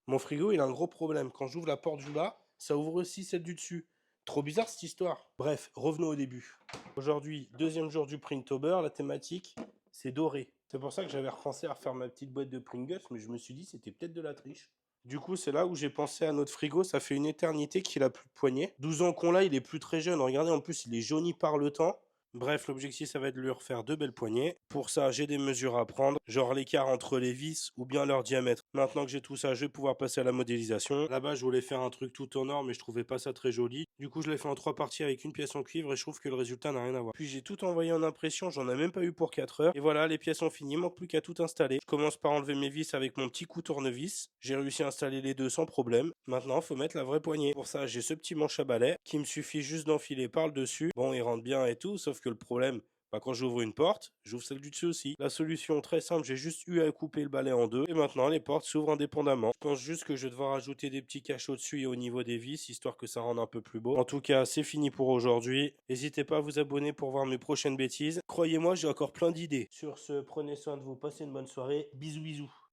Mon frigo, il a un gros problème. Quand j'ouvre la porte du bas, ça ouvre aussi celle du dessus. Trop bizarre cette histoire. Bref, revenons au début. Aujourd'hui, deuxième jour du Printtober, la thématique, c'est doré. C'est pour ça que j'avais repensé à refaire ma petite boîte de Pringles, mais je me suis dit c'était peut-être de la triche. Du coup, c'est là où j'ai pensé à notre frigo. Ça fait une éternité qu'il a plus de poignée. 12 ans qu'on l'a, il est plus très jeune. Regardez, en plus, il est jauni par le temps. Bref, l'objectif, ça va être de lui refaire deux belles poignées. Pour ça, j'ai des mesures à prendre, genre l'écart entre les vis ou bien leur diamètre. Maintenant que j'ai tout ça, je vais pouvoir passer à la modélisation. Là-bas, je voulais faire un truc tout en or, mais je trouvais pas ça très joli. Du coup, je l'ai fait en 3 parties avec une pièce en cuivre et je trouve que le résultat n'a rien à voir. Puis j'ai tout envoyé en impression, j'en ai même pas eu pour 4 heures. Et voilà, les pièces ont fini, il manque plus qu'à tout installer. Je commence par enlever mes vis avec mon petit coup tournevis. J'ai réussi à installer les deux sans problème. Maintenant, faut mettre la vraie poignée. Pour ça, j'ai ce petit manche à balai qui me suffit juste d'enfiler par le dessus. Bon, il rentre bien et tout, sauf que le problème, bah, quand j'ouvre une porte, j'ouvre celle du dessus aussi. La solution très simple, j'ai juste eu à couper le balai en deux et maintenant les portes s'ouvrent indépendamment. Je pense juste que je vais devoir ajouter des petits cachots dessus et au niveau des vis, histoire que ça rende un peu plus beau. En tout cas, c'est fini pour aujourd'hui. N'hésitez pas à vous abonner pour voir mes prochaines bêtises. Croyez-moi, j'ai encore plein d'idées. Sur ce, prenez soin de vous, passez une bonne soirée. Bisous bisous.